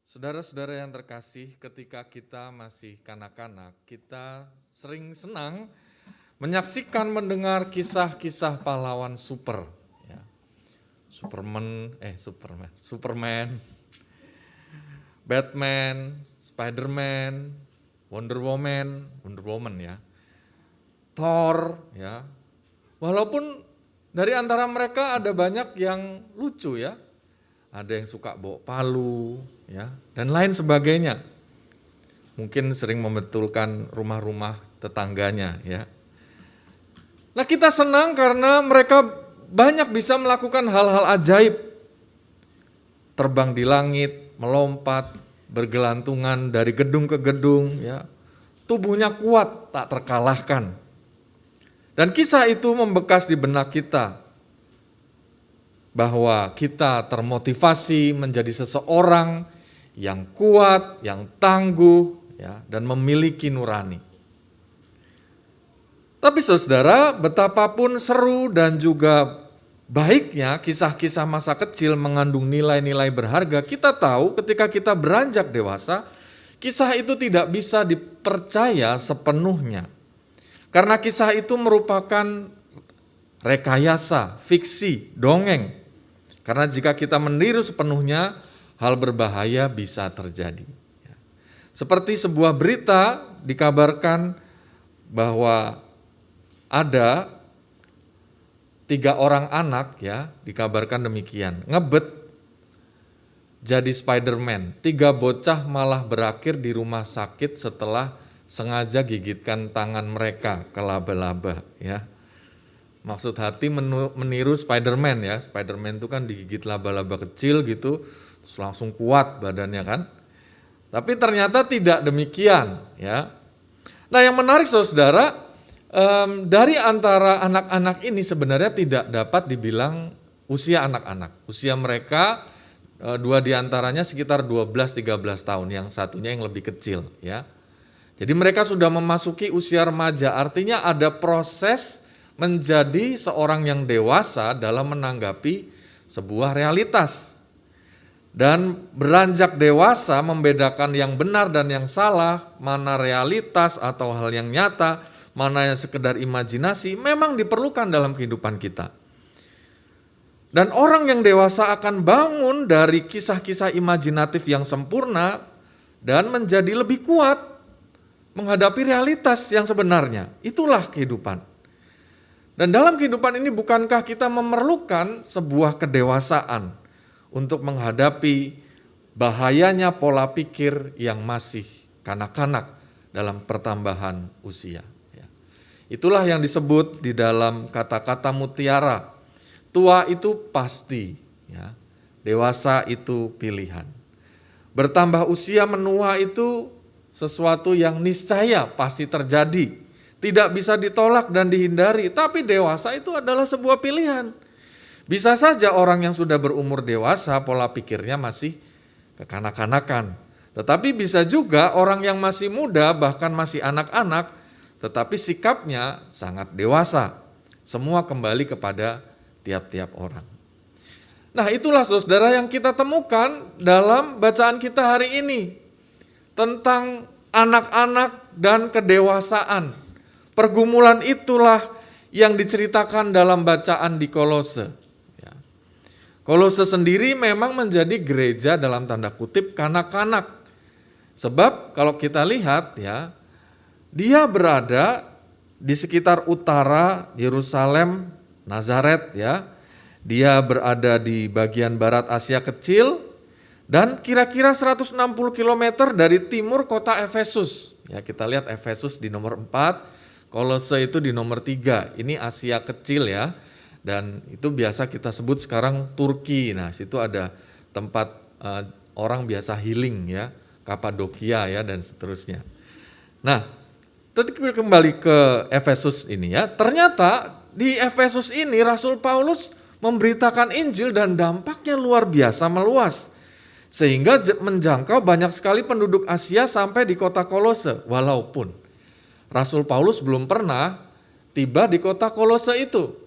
Saudara-saudara yang terkasih, ketika kita masih kanak-kanak, kita sering senang menyaksikan mendengar kisah-kisah pahlawan super, ya. Superman, Batman, Spiderman, Wonder Woman ya, Thor ya. Walaupun dari antara mereka ada banyak yang lucu ya. Ada yang suka bawa palu, ya, dan lain sebagainya. Mungkin sering membetulkan rumah-rumah tetangganya, ya. Nah, kita senang karena mereka banyak bisa melakukan hal-hal ajaib. Terbang di langit, melompat, bergelantungan dari gedung ke gedung, ya. Tubuhnya kuat, tak terkalahkan. Dan kisah itu membekas di benak kita, bahwa kita termotivasi menjadi seseorang yang kuat, yang tangguh, ya, dan memiliki nurani. Tapi saudara, betapapun seru dan juga baiknya kisah-kisah masa kecil mengandung nilai-nilai berharga, kita tahu ketika kita beranjak dewasa, kisah itu tidak bisa dipercaya sepenuhnya. Karena kisah itu merupakan rekayasa, fiksi, dongeng. Karena jika kita meniru sepenuhnya, hal berbahaya bisa terjadi. Seperti sebuah berita dikabarkan bahwa ada 3 orang anak, ya, dikabarkan demikian, ngebet jadi Spiderman. 3 bocah malah berakhir di rumah sakit setelah sengaja gigitkan tangan mereka ke laba-laba, ya. Maksud hati meniru Spiderman ya. Spiderman itu kan digigit laba-laba kecil gitu, terus langsung kuat badannya kan. Tapi ternyata tidak demikian ya. Nah, yang menarik saudara, dari antara anak-anak ini sebenarnya tidak dapat dibilang usia anak-anak. Usia mereka 2 diantaranya sekitar 12-13 tahun, yang satunya yang lebih kecil ya. Jadi mereka sudah memasuki usia remaja, artinya ada proses menjadi seorang yang dewasa dalam menanggapi sebuah realitas. Dan beranjak dewasa membedakan yang benar dan yang salah, mana realitas atau hal yang nyata, mana yang sekedar imajinasi, memang diperlukan dalam kehidupan kita. Dan orang yang dewasa akan bangun dari kisah-kisah imajinatif yang sempurna dan menjadi lebih kuat menghadapi realitas yang sebenarnya. Itulah kehidupan. Dan dalam kehidupan ini bukankah kita memerlukan sebuah kedewasaan untuk menghadapi bahayanya pola pikir yang masih kanak-kanak dalam pertambahan usia. Itulah yang disebut di dalam kata-kata mutiara, tua itu pasti, ya, dewasa itu pilihan. Bertambah usia menua itu sesuatu yang niscaya pasti terjadi. Tidak bisa ditolak dan dihindari, tapi dewasa itu adalah sebuah pilihan. Bisa saja orang yang sudah berumur dewasa pola pikirnya masih kekanak-kanakan. Tetapi bisa juga orang yang masih muda bahkan masih anak-anak tetapi sikapnya sangat dewasa. Semua kembali kepada tiap-tiap orang. Nah, itulah saudara yang kita temukan dalam bacaan kita hari ini tentang anak-anak dan kedewasaan. Pergumulan itulah yang diceritakan dalam bacaan di Kolose. Kolose sendiri memang menjadi gereja dalam tanda kutip kanak-kanak. Sebab kalau kita lihat ya, dia berada di sekitar utara Yerusalem, Nazaret ya. Dia berada di bagian barat Asia Kecil dan kira-kira 160 km dari timur kota Efesus. Ya, kita lihat Efesus di nomor 4. Kolose itu di nomor 3, ini Asia Kecil ya, dan itu biasa kita sebut sekarang Turki. Nah, situ ada tempat orang biasa healing ya, Kapadokia ya dan seterusnya. Nah, tetapi kembali ke Efesus ini ya, ternyata di Efesus ini Rasul Paulus memberitakan Injil dan dampaknya luar biasa meluas. Sehingga menjangkau banyak sekali penduduk Asia sampai di kota Kolose, walaupun Rasul Paulus belum pernah tiba di kota Kolose itu.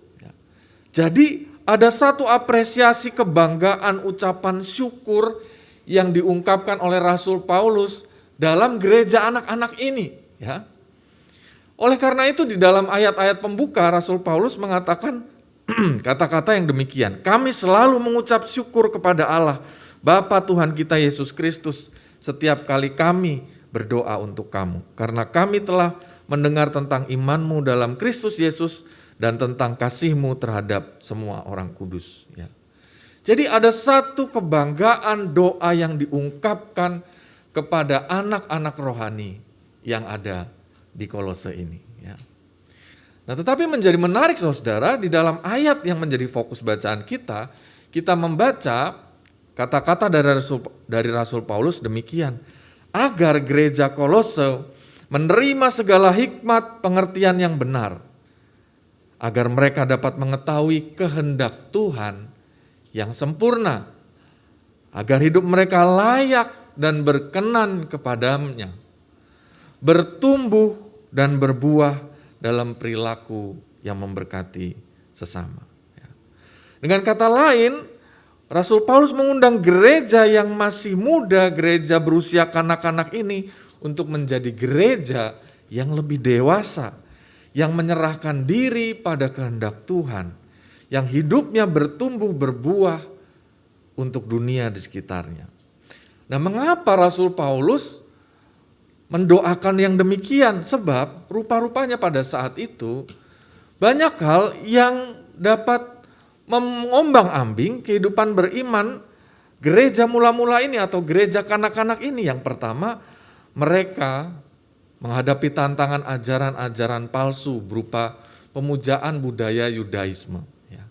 Jadi ada satu apresiasi, kebanggaan, ucapan syukur yang diungkapkan oleh Rasul Paulus dalam gereja anak-anak ini, ya. Oleh karena itu di dalam ayat-ayat pembuka Rasul Paulus mengatakan kata-kata yang demikian, kami selalu mengucap syukur kepada Allah Bapa Tuhan kita Yesus Kristus setiap kali kami berdoa untuk kamu, karena kami telah mendengar tentang imanmu dalam Kristus Yesus dan tentang kasihmu terhadap semua orang kudus. Ya. Jadi ada satu kebanggaan doa yang diungkapkan kepada anak-anak rohani yang ada di Kolose ini. Ya. Nah, tetapi menjadi menarik saudara, di dalam ayat yang menjadi fokus bacaan kita membaca kata-kata dari Rasul Paulus demikian, agar gereja Kolose menerima segala hikmat pengertian yang benar, agar mereka dapat mengetahui kehendak Tuhan yang sempurna, agar hidup mereka layak dan berkenan kepadanya, bertumbuh dan berbuah dalam perilaku yang memberkati sesama. Dengan kata lain, Rasul Paulus mengundang gereja yang masih muda, gereja berusia kanak-kanak ini untuk menjadi gereja yang lebih dewasa, yang menyerahkan diri pada kehendak Tuhan, yang hidupnya bertumbuh berbuah untuk dunia di sekitarnya. Nah, mengapa Rasul Paulus mendoakan yang demikian? Sebab rupa-rupanya pada saat itu banyak hal yang dapat mengombang-ambing kehidupan beriman gereja mula-mula ini atau gereja kanak-kanak ini. Yang pertama, mereka menghadapi tantangan ajaran-ajaran palsu berupa pemujaan budaya Yudaisme. Ya.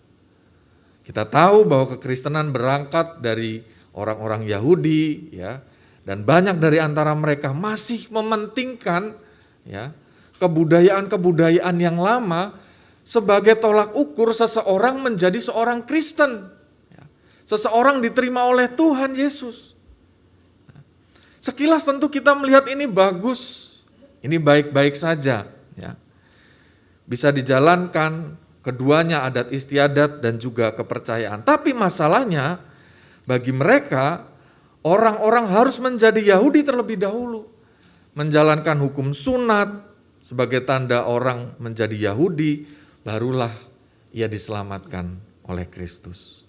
Kita tahu bahwa kekristenan berangkat dari orang-orang Yahudi, ya, dan banyak dari antara mereka masih mementingkan, ya, kebudayaan-kebudayaan yang lama sebagai tolak ukur seseorang menjadi seorang Kristen. Ya. Seseorang diterima oleh Tuhan Yesus. Sekilas tentu kita melihat ini bagus, ini baik-baik saja. Ya. Bisa dijalankan, keduanya adat istiadat dan juga kepercayaan. Tapi masalahnya bagi mereka, orang-orang harus menjadi Yahudi terlebih dahulu. Menjalankan hukum sunat sebagai tanda orang menjadi Yahudi, barulah ia diselamatkan oleh Kristus.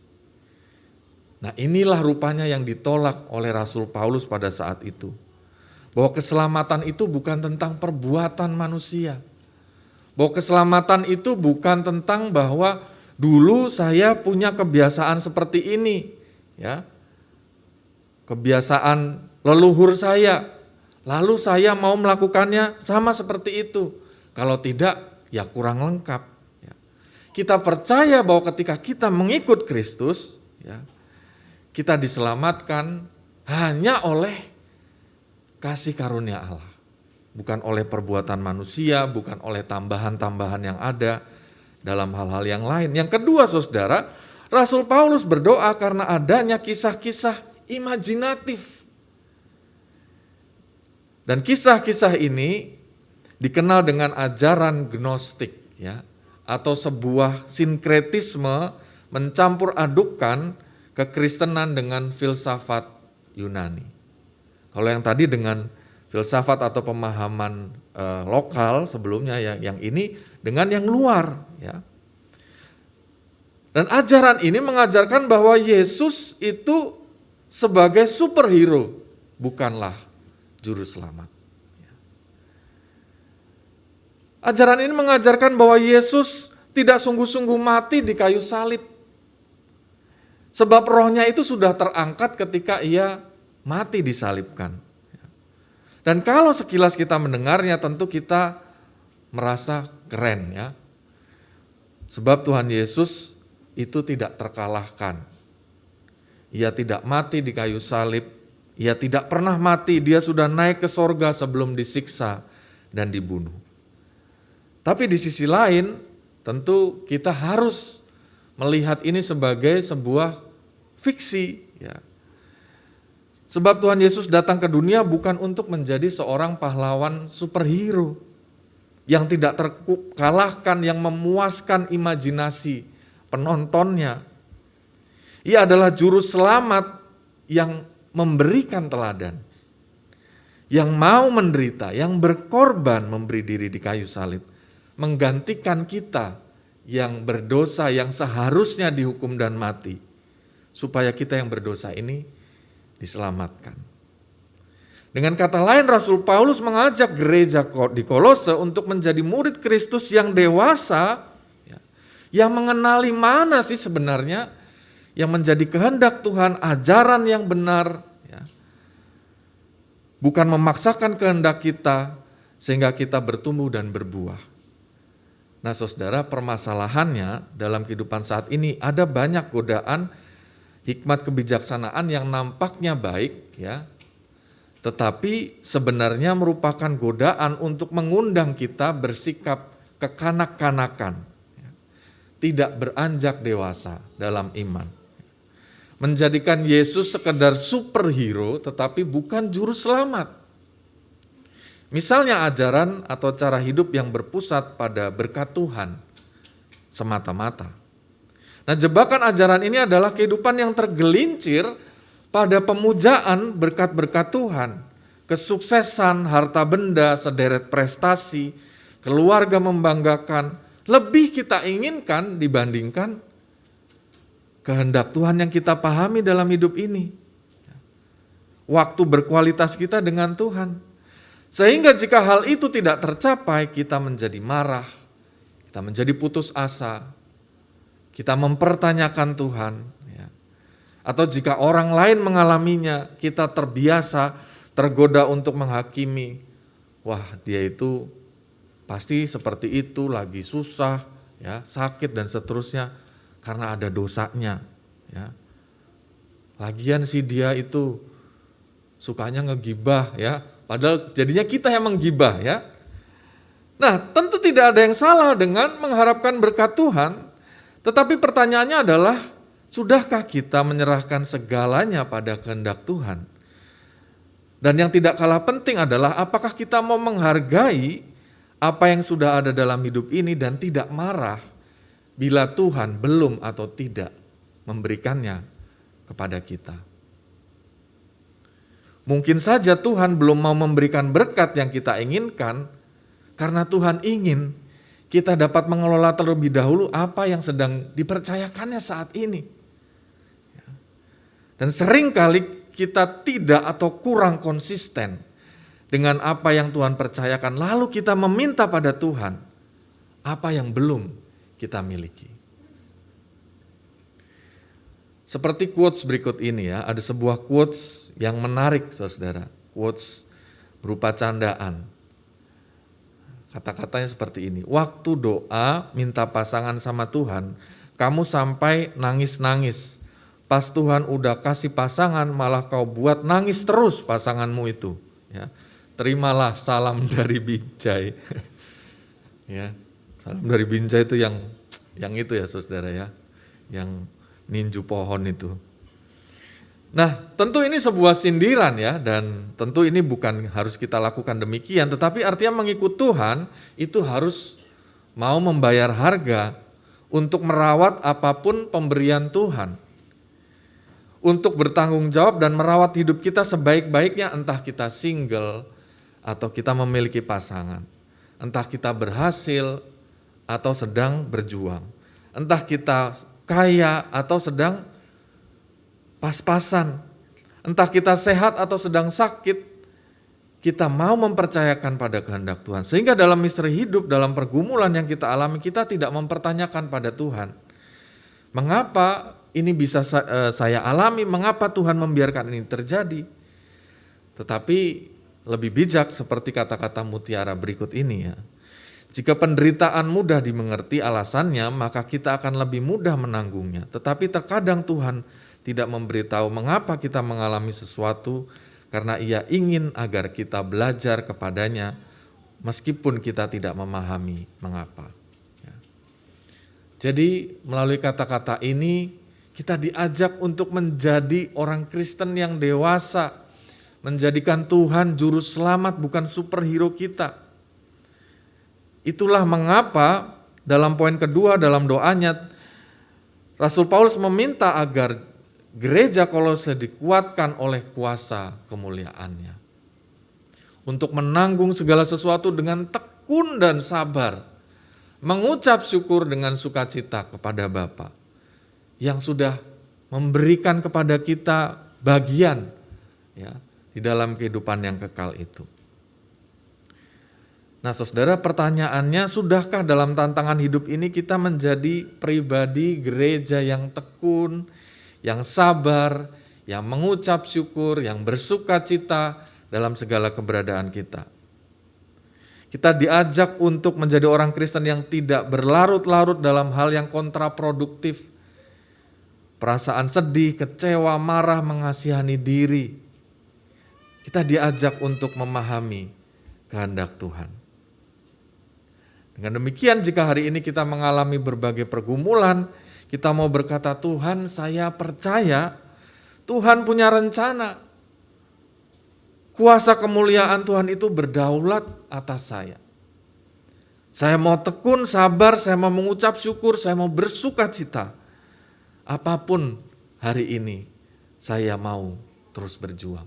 Nah, inilah rupanya yang ditolak oleh Rasul Paulus pada saat itu. Bahwa keselamatan itu bukan tentang perbuatan manusia. Bahwa keselamatan itu bukan tentang bahwa dulu saya punya kebiasaan seperti ini, ya. Kebiasaan leluhur saya, lalu saya mau melakukannya sama seperti itu. Kalau tidak, ya kurang lengkap. Ya. Kita percaya bahwa ketika kita mengikut Kristus, ya, kita diselamatkan hanya oleh kasih karunia Allah. Bukan oleh perbuatan manusia, bukan oleh tambahan-tambahan yang ada dalam hal-hal yang lain. Yang kedua, saudara, Rasul Paulus berdoa karena adanya kisah-kisah imajinatif. Dan kisah-kisah ini dikenal dengan ajaran gnostik, ya, atau sebuah sinkretisme mencampur adukkan kekristenan dengan filsafat Yunani. Kalau yang tadi dengan filsafat atau pemahaman lokal sebelumnya, yang ini dengan yang luar, ya. Dan ajaran ini mengajarkan bahwa Yesus itu sebagai superhero, bukanlah juru selamat. Ajaran ini mengajarkan bahwa Yesus tidak sungguh-sungguh mati di kayu salib. Sebab rohnya itu sudah terangkat ketika ia mati disalibkan. Dan kalau sekilas kita mendengarnya tentu kita merasa keren, ya. Sebab Tuhan Yesus itu tidak terkalahkan. Ia tidak mati di kayu salib, ia tidak pernah mati, dia sudah naik ke sorga sebelum disiksa dan dibunuh. Tapi di sisi lain tentu kita harus melihat ini sebagai sebuah fiksi, ya. Sebab Tuhan Yesus datang ke dunia bukan untuk menjadi seorang pahlawan superhero yang tidak terkalahkan, yang memuaskan imajinasi penontonnya. Ia adalah juru selamat yang memberikan teladan, yang mau menderita, yang berkorban memberi diri di kayu salib, menggantikan kita yang berdosa, yang seharusnya dihukum dan mati, supaya kita yang berdosa ini diselamatkan. Dengan kata lain, Rasul Paulus mengajak gereja di Kolose untuk menjadi murid Kristus yang dewasa, yang mengenali mana sih sebenarnya yang menjadi kehendak Tuhan, ajaran yang benar, bukan memaksakan kehendak kita sehingga kita bertumbuh dan berbuah. Nah saudara, permasalahannya dalam kehidupan saat ini ada banyak godaan hikmat kebijaksanaan yang nampaknya baik, tetapi sebenarnya merupakan godaan untuk mengundang kita bersikap kekanak-kanakan, tidak beranjak dewasa dalam iman. Menjadikan Yesus sekedar superhero tetapi bukan juru selamat. Misalnya ajaran atau cara hidup yang berpusat pada berkat Tuhan semata-mata. Nah, jebakan ajaran ini adalah kehidupan yang tergelincir pada pemujaan berkat-berkat Tuhan, kesuksesan, harta benda, sederet prestasi, keluarga membanggakan, lebih kita inginkan dibandingkan kehendak Tuhan yang kita pahami dalam hidup ini. Waktu berkualitas kita dengan Tuhan. Sehingga jika hal itu tidak tercapai, kita menjadi marah, kita menjadi putus asa, kita mempertanyakan Tuhan. Atau jika orang lain mengalaminya, kita terbiasa, tergoda untuk menghakimi. Wah, dia itu pasti seperti itu, lagi susah, sakit dan seterusnya karena ada dosanya. Lagian sih dia itu sukanya ngegibah, padahal jadinya kita yang menggibah. Nah, tentu tidak ada yang salah dengan mengharapkan berkat Tuhan, tetapi pertanyaannya adalah, sudahkah kita menyerahkan segalanya pada kehendak Tuhan? Dan yang tidak kalah penting adalah apakah kita mau menghargai apa yang sudah ada dalam hidup ini dan tidak marah bila Tuhan belum atau tidak memberikannya kepada kita. Mungkin saja Tuhan belum mau memberikan berkat yang kita inginkan karena Tuhan ingin kita dapat mengelola terlebih dahulu apa yang sedang dipercayakannya saat ini. Dan seringkali kita tidak atau kurang konsisten dengan apa yang Tuhan percayakan, lalu kita meminta pada Tuhan apa yang belum kita miliki. Seperti quotes berikut ini ada sebuah quotes yang menarik saudara, quotes berupa candaan. Kata-katanya seperti ini, waktu doa minta pasangan sama Tuhan, kamu sampai nangis-nangis. Pas Tuhan udah kasih pasangan, malah kau buat nangis terus pasanganmu itu. Terimalah salam dari Binjai. Salam dari Binjai itu yang itu ya saudara yang ninju pohon itu. Nah, tentu ini sebuah sindiran dan tentu ini bukan harus kita lakukan demikian, tetapi artinya mengikut Tuhan itu harus mau membayar harga untuk merawat apapun pemberian Tuhan. Untuk bertanggung jawab dan merawat hidup kita sebaik-baiknya, entah kita single atau kita memiliki pasangan, entah kita berhasil atau sedang berjuang, entah kita kaya atau sedang pas-pasan, entah kita sehat atau sedang sakit, kita mau mempercayakan pada kehendak Tuhan. Sehingga dalam misteri hidup, dalam pergumulan yang kita alami, kita tidak mempertanyakan pada Tuhan, mengapa ini bisa saya alami, mengapa Tuhan membiarkan ini terjadi. Tetapi lebih bijak seperti kata-kata mutiara berikut ini Jika penderitaan mudah dimengerti alasannya, maka kita akan lebih mudah menanggungnya. Tetapi terkadang Tuhan tidak memberitahu mengapa kita mengalami sesuatu, karena Ia ingin agar kita belajar kepadanya, meskipun kita tidak memahami mengapa. Jadi melalui kata-kata ini, kita diajak untuk menjadi orang Kristen yang dewasa, menjadikan Tuhan juru selamat bukan superhero kita. Itulah mengapa dalam poin kedua dalam doanya, Rasul Paulus meminta agar gereja Kolose dikuatkan oleh kuasa kemuliaannya untuk menanggung segala sesuatu dengan tekun dan sabar, mengucap syukur dengan sukacita kepada Bapa yang sudah memberikan kepada kita bagian ya di dalam kehidupan yang kekal itu. Nah, saudara, pertanyaannya, sudahkah dalam tantangan hidup ini kita menjadi pribadi gereja yang tekun, yang sabar, yang mengucap syukur, yang bersukacita dalam segala keberadaan kita? Kita diajak untuk menjadi orang Kristen yang tidak berlarut-larut dalam hal yang kontraproduktif. Perasaan sedih, kecewa, marah, mengasihani diri. Kita diajak untuk memahami kehendak Tuhan. Dengan demikian, jika hari ini kita mengalami berbagai pergumulan, kita mau berkata, Tuhan, saya percaya Tuhan punya rencana. Kuasa kemuliaan Tuhan itu berdaulat atas saya. Saya mau tekun, sabar, saya mau mengucap syukur, saya mau bersukacita. Apapun hari ini, saya mau terus berjuang.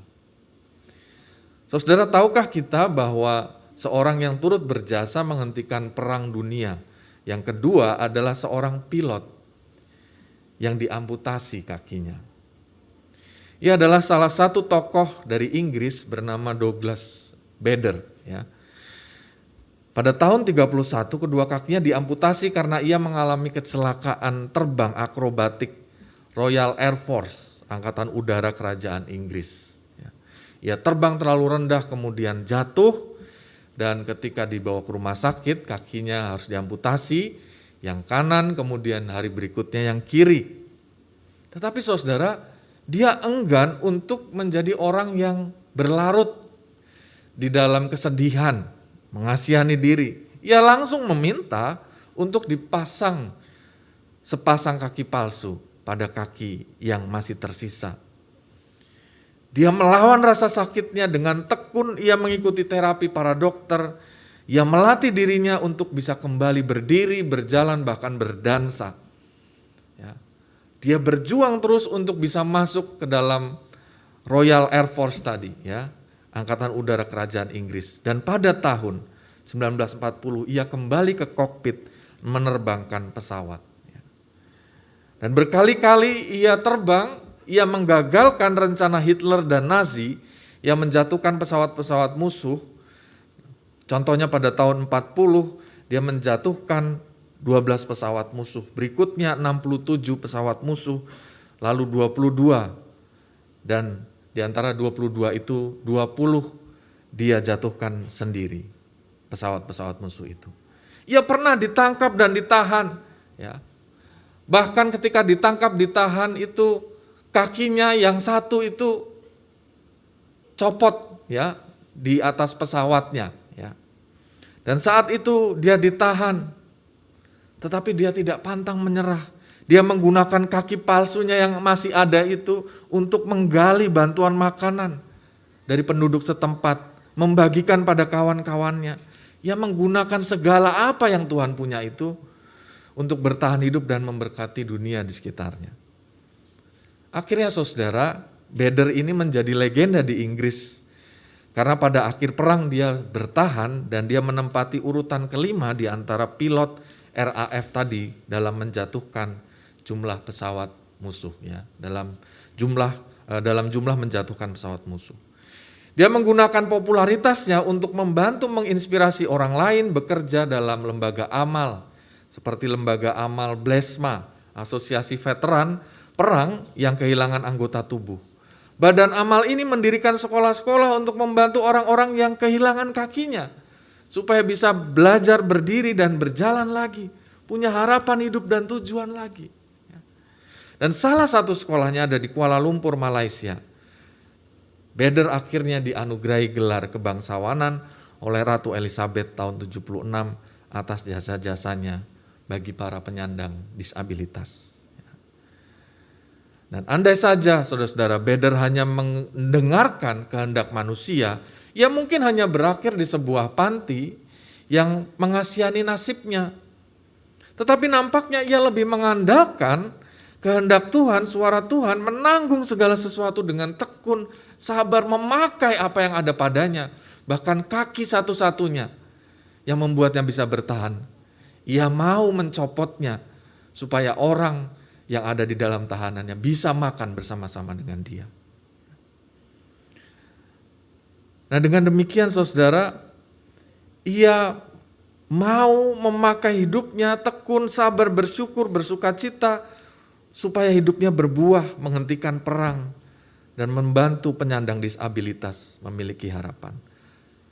Saudara, tahukah kita bahwa seorang yang turut berjasa menghentikan perang dunia yang kedua adalah seorang pilot yang diamputasi kakinya. Ia adalah salah satu tokoh dari Inggris bernama Douglas Bader. Ya. Pada tahun 31 kedua kakinya diamputasi karena ia mengalami kecelakaan terbang akrobatik Royal Air Force, Angkatan Udara Kerajaan Inggris. Ya. Ia terbang terlalu rendah kemudian jatuh. Dan ketika dibawa ke rumah sakit, kakinya harus diamputasi, yang kanan, kemudian hari berikutnya yang kiri. Tetapi saudara, dia enggan untuk menjadi orang yang berlarut di dalam kesedihan, mengasihani diri. Ia langsung meminta untuk dipasang sepasang kaki palsu pada kaki yang masih tersisa. Dia melawan rasa sakitnya dengan tekun, ia mengikuti terapi para dokter, ia melatih dirinya untuk bisa kembali berdiri, berjalan, bahkan berdansa. Ya. Dia berjuang terus untuk bisa masuk ke dalam Royal Air Force tadi, ya, Angkatan Udara Kerajaan Inggris. Dan pada tahun 1940 ia kembali ke kokpit menerbangkan pesawat. Ya. Dan berkali-kali ia terbang. Ia menggagalkan rencana Hitler dan Nazi yang menjatuhkan pesawat-pesawat musuh. Contohnya pada tahun 40 dia menjatuhkan 12 pesawat musuh. Berikutnya 67 pesawat musuh, lalu 22. Dan di antara 22 itu 20 dia jatuhkan sendiri pesawat-pesawat musuh itu. Ia pernah ditangkap dan ditahan. Ya. Bahkan ketika ditangkap ditahan itu kakinya yang satu itu copot ya di atas pesawatnya ya. Dan saat itu dia ditahan. Tetapi dia tidak pantang menyerah. Dia menggunakan kaki palsunya yang masih ada itu untuk menggali bantuan makanan dari penduduk setempat, membagikan pada kawan-kawannya. Ia menggunakan segala apa yang Tuhan punya itu untuk bertahan hidup dan memberkati dunia di sekitarnya. Akhirnya saudara, Bader ini menjadi legenda di Inggris. Karena pada akhir perang dia bertahan dan dia menempati urutan kelima di antara pilot RAF tadi dalam menjatuhkan jumlah pesawat musuh ya, dalam jumlah menjatuhkan pesawat musuh. Dia menggunakan popularitasnya untuk membantu menginspirasi orang lain bekerja dalam lembaga amal seperti lembaga amal Blesma, Asosiasi Veteran Perang yang kehilangan anggota tubuh. Badan amal ini mendirikan sekolah-sekolah untuk membantu orang-orang yang kehilangan kakinya supaya bisa belajar berdiri dan berjalan lagi, punya harapan hidup dan tujuan lagi. Dan salah satu sekolahnya ada di Kuala Lumpur, Malaysia. Bader akhirnya dianugerahi gelar kebangsawanan oleh Ratu Elizabeth tahun 76 atas jasa-jasanya bagi para penyandang disabilitas. Dan andai saja saudara-saudara Bader hanya mendengarkan kehendak manusia, ia mungkin hanya berakhir di sebuah panti yang mengasihani nasibnya. Tetapi nampaknya ia lebih mengandalkan kehendak Tuhan, suara Tuhan, menanggung segala sesuatu dengan tekun, sabar, memakai apa yang ada padanya, bahkan kaki satu-satunya yang membuatnya bisa bertahan. Ia mau mencopotnya supaya orang yang ada di dalam tahanannya bisa makan bersama-sama dengan dia. Nah, dengan demikian saudara, ia mau memakai hidupnya tekun, sabar, bersyukur, bersukacita, supaya hidupnya berbuah, menghentikan perang, dan membantu penyandang disabilitas memiliki harapan.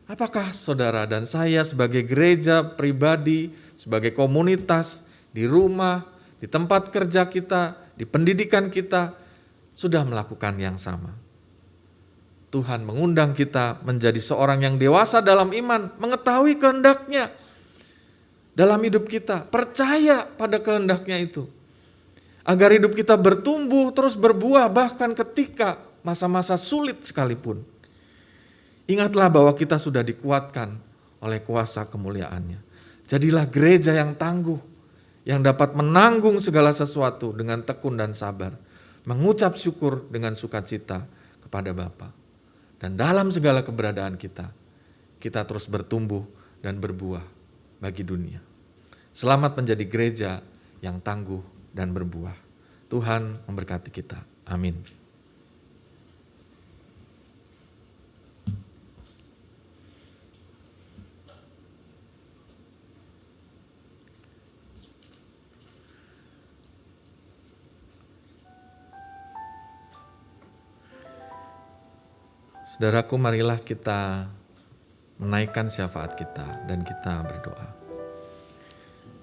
Apakah saudara dan saya sebagai gereja pribadi, sebagai komunitas, di rumah, di tempat kerja kita, di pendidikan kita, sudah melakukan yang sama? Tuhan mengundang kita menjadi seorang yang dewasa dalam iman, mengetahui kehendaknya dalam hidup kita, percaya pada kehendaknya itu. Agar hidup kita bertumbuh, terus berbuah, bahkan ketika masa-masa sulit sekalipun. Ingatlah bahwa kita sudah dikuatkan oleh kuasa kemuliaannya. Jadilah gereja yang tangguh, yang dapat menanggung segala sesuatu dengan tekun dan sabar, mengucap syukur dengan sukacita kepada Bapa. Dan dalam segala keberadaan kita terus bertumbuh dan berbuah bagi dunia. Selamat menjadi gereja yang tangguh dan berbuah. Tuhan memberkati kita. Amin. Saudaraku, marilah kita menaikkan syafaat kita dan kita berdoa.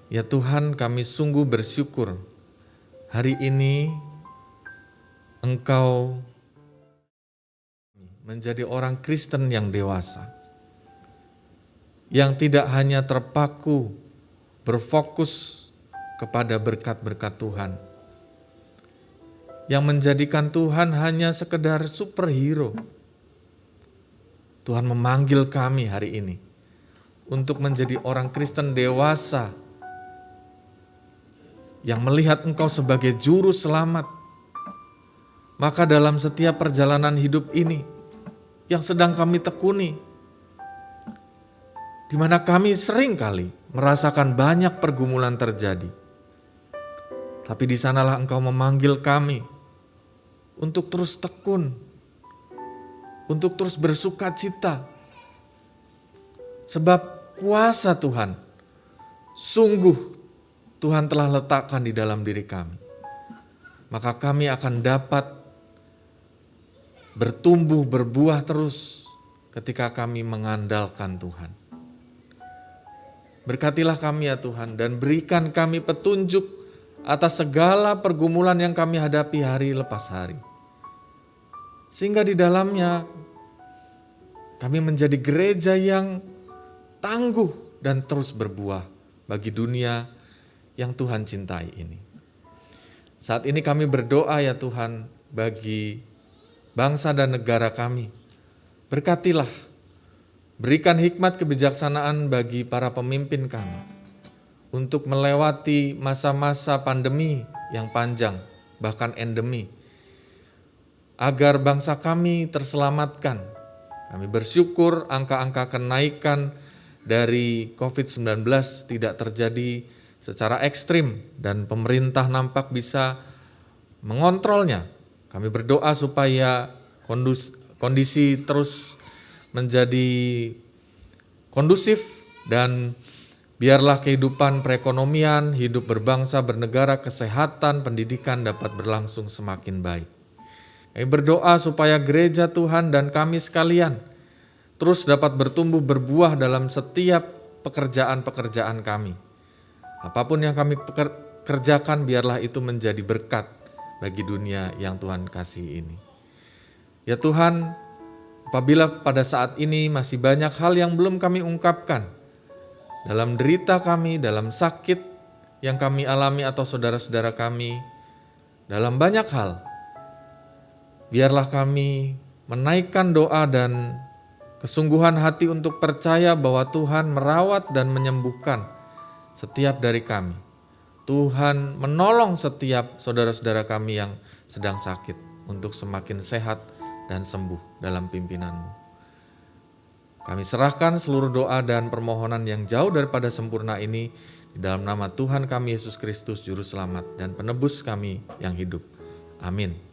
Ya Tuhan, kami sungguh bersyukur hari ini Engkau menjadi orang Kristen yang dewasa, yang tidak hanya terpaku berfokus kepada berkat-berkat Tuhan, yang menjadikan Tuhan hanya sekedar superhero. Tuhan memanggil kami hari ini untuk menjadi orang Kristen dewasa yang melihat Engkau sebagai juru selamat. Maka dalam setiap perjalanan hidup ini yang sedang kami tekuni, di mana kami sering kali merasakan banyak pergumulan terjadi, tapi di sanalah Engkau memanggil kami untuk terus tekun, untuk terus bersukacita, sebab kuasa Tuhan sungguh Tuhan telah letakkan di dalam diri kami. Maka kami akan dapat bertumbuh, berbuah terus ketika kami mengandalkan Tuhan. Berkatilah kami ya Tuhan, dan berikan kami petunjuk atas segala pergumulan yang kami hadapi hari lepas hari. Sehingga di dalamnya kami menjadi gereja yang tangguh dan terus berbuah bagi dunia yang Tuhan cintai ini. Saat ini kami berdoa ya Tuhan bagi bangsa dan negara kami. Berkatilah, berikan hikmat kebijaksanaan bagi para pemimpin kami untuk melewati masa-masa pandemi yang panjang, bahkan endemi, agar bangsa kami terselamatkan. Kami bersyukur angka-angka kenaikan dari COVID-19 tidak terjadi secara ekstrim dan pemerintah nampak bisa mengontrolnya. Kami berdoa supaya kondisi terus menjadi kondusif dan biarlah kehidupan perekonomian, hidup berbangsa, bernegara, kesehatan, pendidikan dapat berlangsung semakin baik. Kami berdoa supaya gereja Tuhan dan kami sekalian terus dapat bertumbuh berbuah dalam setiap pekerjaan-pekerjaan kami. Apapun yang kami kerjakan biarlah itu menjadi berkat bagi dunia yang Tuhan kasih ini. Ya Tuhan, apabila pada saat ini masih banyak hal yang belum kami ungkapkan, dalam derita kami, dalam sakit yang kami alami atau saudara-saudara kami, dalam banyak hal, biarlah kami menaikkan doa dan kesungguhan hati untuk percaya bahwa Tuhan merawat dan menyembuhkan setiap dari kami. Tuhan menolong setiap saudara-saudara kami yang sedang sakit untuk semakin sehat dan sembuh dalam pimpinan-Mu. Kami serahkan seluruh doa dan permohonan yang jauh daripada sempurna ini di dalam nama Tuhan kami Yesus Kristus, Juru Selamat dan Penebus kami yang hidup. Amin.